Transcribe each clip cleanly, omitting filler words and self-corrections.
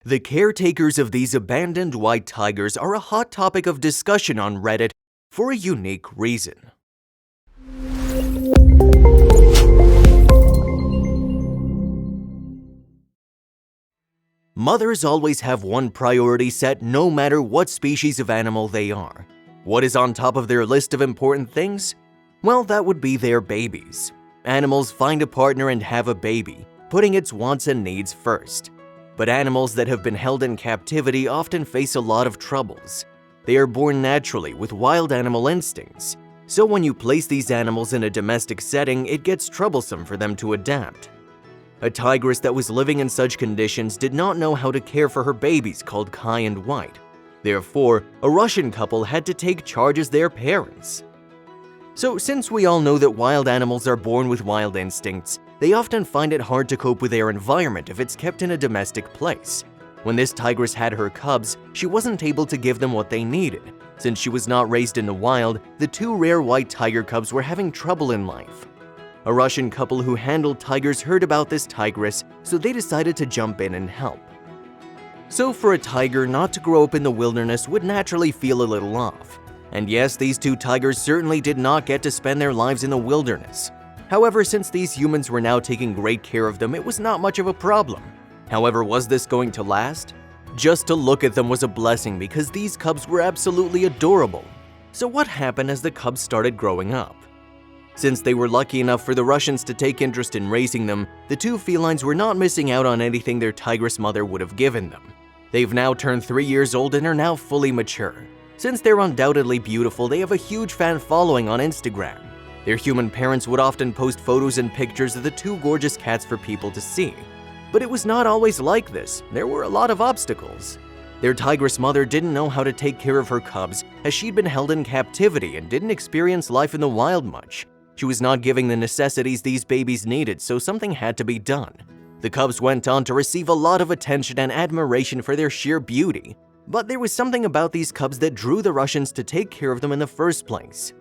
The caretakers of these abandoned white tigers are a hot topic of discussion on Reddit for a unique reason. Mothers always have one priority set no matter what species of animal they are. What is on top of their list of important things? Well, that would be their babies. Animals find a partner and have a baby, putting its wants and needs first. But animals that have been held in captivity often face a lot of troubles. They are born naturally with wild animal instincts, so when you place these animals in a domestic setting, it gets troublesome for them to adapt. A tigress that was living in such conditions did not know how to care for her babies called Kai and White. Therefore, a Russian couple had to take charge as their parents. So since we all know that wild animals are born with wild instincts, they often find it hard to cope with their environment if it's kept in a domestic place. When this tigress had her cubs, she wasn't able to give them what they needed. Since she was not raised in the wild, the two rare white tiger cubs were having trouble in life. A Russian couple who handled tigers heard about this tigress, so they decided to jump in and help. So for a tiger not to grow up in the wilderness would naturally feel a little off. And yes, these two tigers certainly did not get to spend their lives in the wilderness. However, since these humans were now taking great care of them, it was not much of a problem. However, was this going to last? Just to look at them was a blessing because these cubs were absolutely adorable. So what happened as the cubs started growing up? Since they were lucky enough for the Russians to take interest in raising them, the two felines were not missing out on anything their tigress mother would have given them. They've now turned 3 years old and are now fully mature. Since they're undoubtedly beautiful, they have a huge fan following on Instagram. Their human parents would often post photos and pictures of the two gorgeous cats for people to see. But it was not always like this. There were a lot of obstacles. Their tigress mother didn't know how to take care of her cubs as she'd been held in captivity and didn't experience life in the wild much. She was not giving the necessities these babies needed, so something had to be done. The cubs went on to receive a lot of attention and admiration for their sheer beauty. But there was something about these cubs that drew the Russians to take care of them in the first place.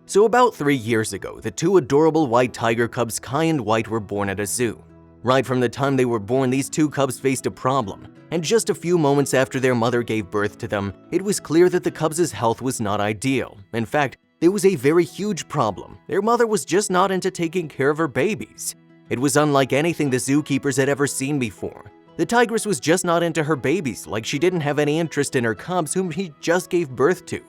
So about 3 years ago, the two adorable white tiger cubs Kai and White were born at a zoo. Right from the time they were born, these two cubs faced a problem, and just a few moments after their mother gave birth to them, it was clear that the cubs' health was not ideal. In fact, there was a very huge problem. Their mother was just not into taking care of her babies. It was unlike anything the zookeepers had ever seen before. The tigress was just not into her babies, like she didn't have any interest in her cubs whom she just gave birth to.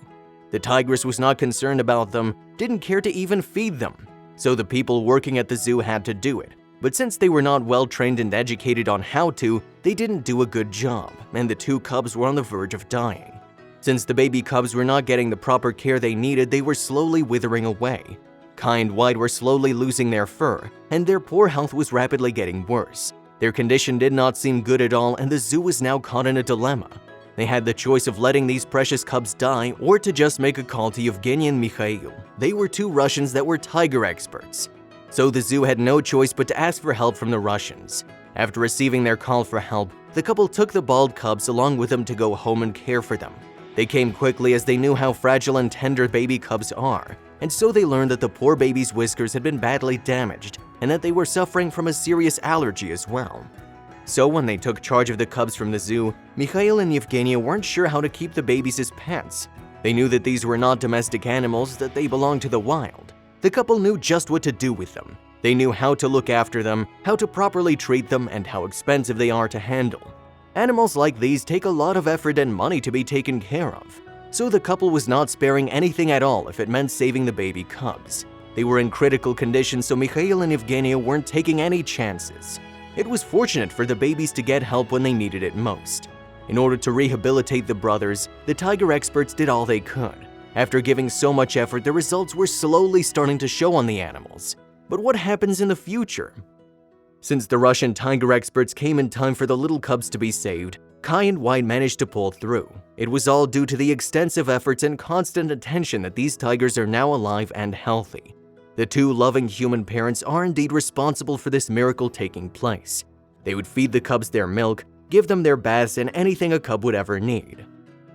The tigress was not concerned about them, didn't care to even feed them. So the people working at the zoo had to do it. But since they were not well trained and educated on how to, they didn't do a good job, and the two cubs were on the verge of dying. Since the baby cubs were not getting the proper care they needed, they were slowly withering away. Kai and White were slowly losing their fur, and their poor health was rapidly getting worse. Their condition did not seem good at all, and the zoo was now caught in a dilemma. They had the choice of letting these precious cubs die or to just make a call to Yevgeny and Mikhail. They were two Russians that were tiger experts. So the zoo had no choice but to ask for help from the Russians. After receiving their call for help, the couple took the bald cubs along with them to go home and care for them. They came quickly as they knew how fragile and tender baby cubs are, and so they learned that the poor baby's whiskers had been badly damaged and that they were suffering from a serious allergy as well. So when they took charge of the cubs from the zoo, Mikhail and Yevgeny weren't sure how to keep the babies as pets. They knew that these were not domestic animals, that they belonged to the wild. The couple knew just what to do with them. They knew how to look after them, how to properly treat them, and how expensive they are to handle. Animals like these take a lot of effort and money to be taken care of. So the couple was not sparing anything at all if it meant saving the baby cubs. They were in critical condition, so Mikhail and Yevgeny weren't taking any chances. It was fortunate for the babies to get help when they needed it most. In order to rehabilitate the brothers, the tiger experts did all they could. After giving so much effort, the results were slowly starting to show on the animals. But what happens in the future? Since the Russian tiger experts came in time for the little cubs to be saved, Kai and White managed to pull through. It was all due to the extensive efforts and constant attention that these tigers are now alive and healthy. The two loving human parents are indeed responsible for this miracle taking place. They would feed the cubs their milk, give them their baths, and anything a cub would ever need.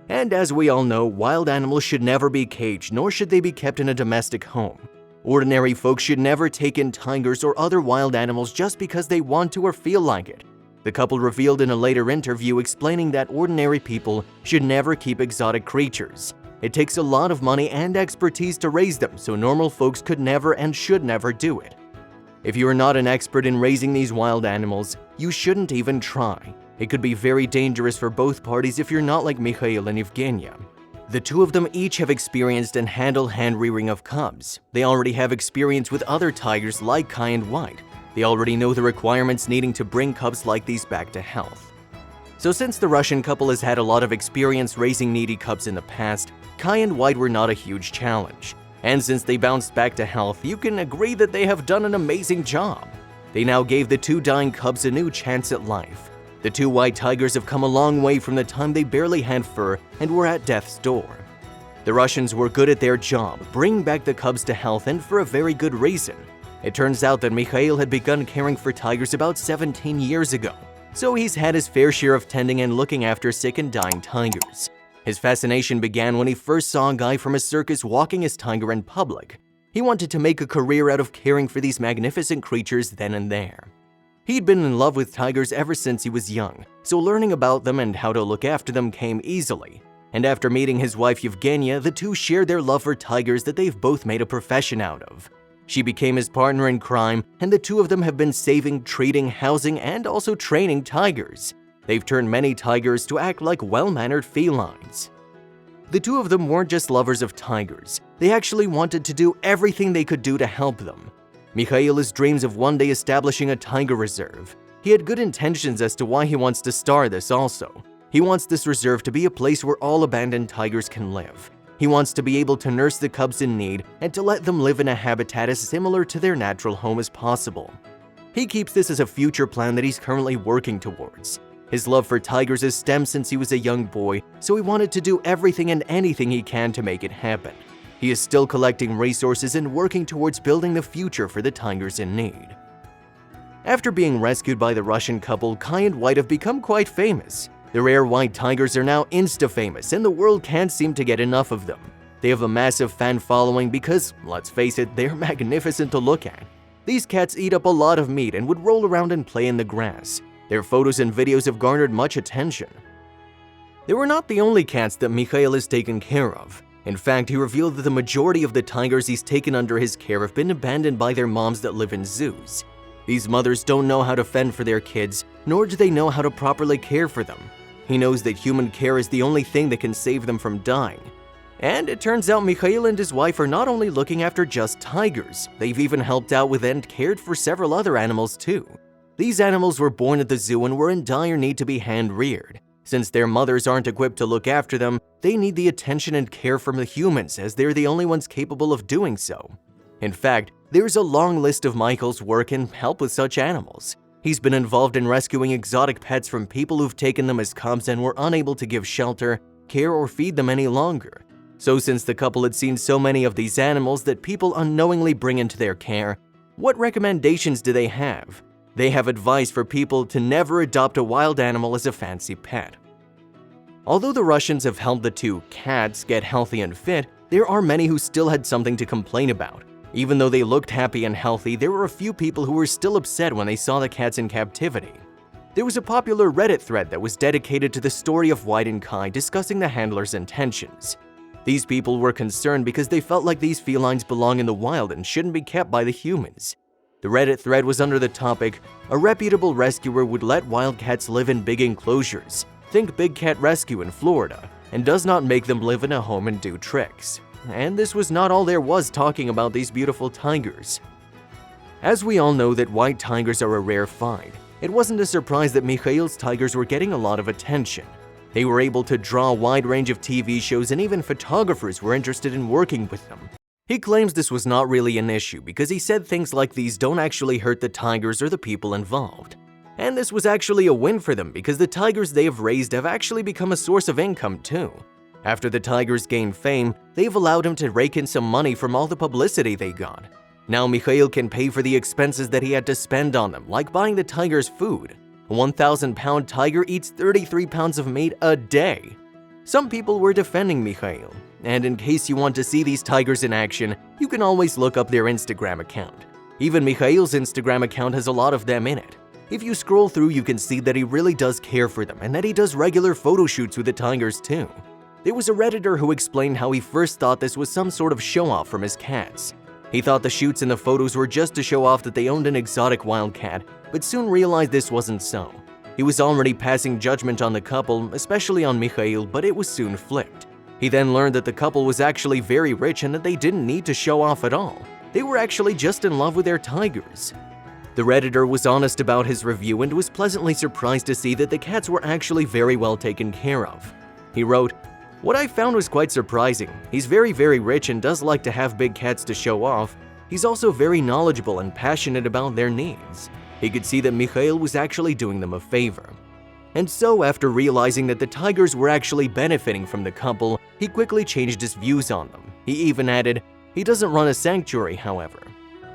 And as we all know, wild animals should never be caged, nor should they be kept in a domestic home. Ordinary folks should never take in tigers or other wild animals just because they want to or feel like it. The couple revealed in a later interview explaining that ordinary people should never keep exotic creatures. It takes a lot of money and expertise to raise them, so normal folks could never and should never do it. If you are not an expert in raising these wild animals, you shouldn't even try. It could be very dangerous for both parties if you're not like Mikhail and Evgenia. The two of them each have experienced and handle hand-rearing of cubs. They already have experience with other tigers like Kai and White. They already know the requirements needing to bring cubs like these back to health. So since the Russian couple has had a lot of experience raising needy cubs in the past, Kai and White were not a huge challenge. And since they bounced back to health, you can agree that they have done an amazing job. They now gave the two dying cubs a new chance at life. The two white tigers have come a long way from the time they barely had fur and were at death's door. The Russians were good at their job, bringing back the cubs to health, and for a very good reason. It turns out that Mikhail had begun caring for tigers about 17 years ago, so he's had his fair share of tending and looking after sick and dying tigers. His fascination began when he first saw a guy from a circus walking his tiger in public. He wanted to make a career out of caring for these magnificent creatures then and there. He'd been in love with tigers ever since he was young, so learning about them and how to look after them came easily. And after meeting his wife Evgenia, the two shared their love for tigers that they've both made a profession out of. She became his partner in crime, and the two of them have been saving, treating, housing, and also training tigers. They've turned many tigers to act like well-mannered felines. The two of them weren't just lovers of tigers. They actually wanted to do everything they could do to help them. Mikhail has dreams of one day establishing a tiger reserve. He had good intentions as to why he wants to start this also. He wants this reserve to be a place where all abandoned tigers can live. He wants to be able to nurse the cubs in need and to let them live in a habitat as similar to their natural home as possible. He keeps this as a future plan that he's currently working towards. His love for tigers has stemmed since he was a young boy, so he wanted to do everything and anything he can to make it happen. He is still collecting resources and working towards building the future for the tigers in need. After being rescued by the Russian couple, Kai and White have become quite famous. The rare white tigers are now insta-famous, and the world can't seem to get enough of them. They have a massive fan following because, let's face it, they're magnificent to look at. These cats eat up a lot of meat and would roll around and play in the grass. Their photos and videos have garnered much attention. They were not the only cats that Mikhail has taken care of. In fact, he revealed that the majority of the tigers he's taken under his care have been abandoned by their moms that live in zoos. These mothers don't know how to fend for their kids, nor do they know how to properly care for them. He knows that human care is the only thing that can save them from dying. And it turns out Mikhail and his wife are not only looking after just tigers, they've even helped out with and cared for several other animals too. These animals were born at the zoo and were in dire need to be hand-reared. Since their mothers aren't equipped to look after them, they need the attention and care from the humans, as they're the only ones capable of doing so. In fact, there's a long list of Michael's work and help with such animals. He's been involved in rescuing exotic pets from people who've taken them as cubs and were unable to give shelter, care, or feed them any longer. So since the couple had seen so many of these animals that people unknowingly bring into their care, what recommendations do they have? They have advice for people to never adopt a wild animal as a fancy pet. Although the Russians have helped the two cats get healthy and fit, there are many who still had something to complain about. Even though they looked happy and healthy, there were a few people who were still upset when they saw the cats in captivity. There was a popular Reddit thread that was dedicated to the story of White and Kai discussing the handler's intentions. These people were concerned because they felt like these felines belong in the wild and shouldn't be kept by the humans. The Reddit thread was under the topic, "A reputable rescuer would let wild cats live in big enclosures. Think Big Cat Rescue in Florida, and does not make them live in a home and do tricks." And this was not all there was talking about these beautiful tigers. As we all know that white tigers are a rare find, it wasn't a surprise that Mikhail's tigers were getting a lot of attention. They were able to draw a wide range of TV shows, and even photographers were interested in working with them. He claims this was not really an issue because he said things like these don't actually hurt the tigers or the people involved. And this was actually a win for them because the tigers they have raised have actually become a source of income too. After the tigers gained fame, they've allowed him to rake in some money from all the publicity they got. Now Mikhail can pay for the expenses that he had to spend on them, like buying the tigers food. A 1,000-pound tiger eats 33 pounds of meat a day. Some people were defending Mikhail, and in case you want to see these tigers in action, you can always look up their Instagram account. Even Mikhail's Instagram account has a lot of them in it. If you scroll through, you can see that he really does care for them and that he does regular photo shoots with the tigers too. There was a Redditor who explained how he first thought this was some sort of show-off from his cats. He thought the shoots and the photos were just to show off that they owned an exotic wild cat, but soon realized this wasn't so. He was already passing judgment on the couple, especially on Mikhail, but it was soon flipped. He then learned that the couple was actually very rich and that they didn't need to show off at all. They were actually just in love with their tigers. The Redditor was honest about his review and was pleasantly surprised to see that the cats were actually very well taken care of. He wrote, "What I found was quite surprising. He's very rich and does like to have big cats to show off. He's also very knowledgeable and passionate about their needs." He could see that Mikhail was actually doing them a favor. And so, after realizing that the tigers were actually benefiting from the couple, he quickly changed his views on them. He even added, he doesn't run a sanctuary, however.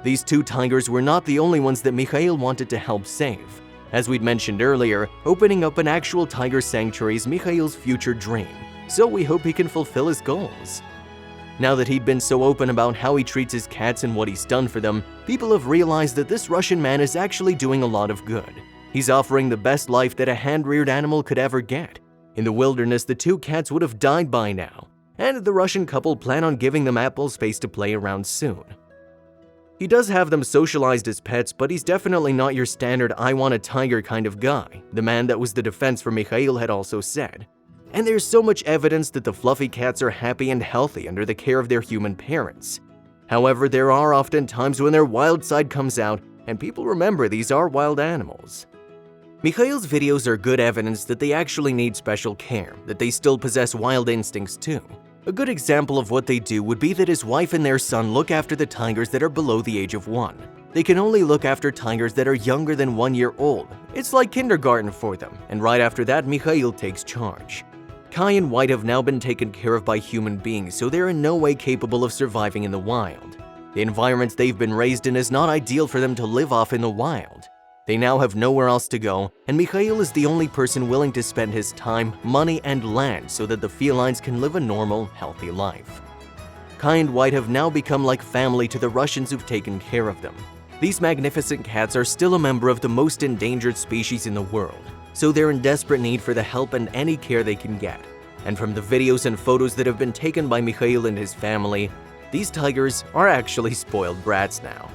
These two tigers were not the only ones that Mikhail wanted to help save. As we'd mentioned earlier, opening up an actual tiger sanctuary is Mikhail's future dream, so we hope he can fulfill his goals. Now that he'd been so open about how he treats his cats and what he's done for them, people have realized that this Russian man is actually doing a lot of good. He's offering the best life that a hand-reared animal could ever get. In the wilderness, the two cats would have died by now, and the Russian couple plan on giving them ample space to play around soon. He does have them socialized as pets, but he's definitely not your standard "I want a tiger" kind of guy, the man that was the defense for Mikhail had also said. And there's so much evidence that the fluffy cats are happy and healthy under the care of their human parents. However, there are often times when their wild side comes out, and people remember these are wild animals. Mikhail's videos are good evidence that they actually need special care, that they still possess wild instincts too. A good example of what they do would be that his wife and their son look after the tigers that are below the age of 1. They can only look after tigers that are younger than 1 year old. It's like kindergarten for them, and right after that, Mikhail takes charge. Kai and White have now been taken care of by human beings, so they're in no way capable of surviving in the wild. The environment they've been raised in is not ideal for them to live off in the wild. They now have nowhere else to go, and Mikhail is the only person willing to spend his time, money, and land so that the felines can live a normal, healthy life. Kai and White have now become like family to the Russians who've taken care of them. These magnificent cats are still a member of the most endangered species in the world, so they're in desperate need for the help and any care they can get. And from the videos and photos that have been taken by Mikhail and his family, these tigers are actually spoiled brats now.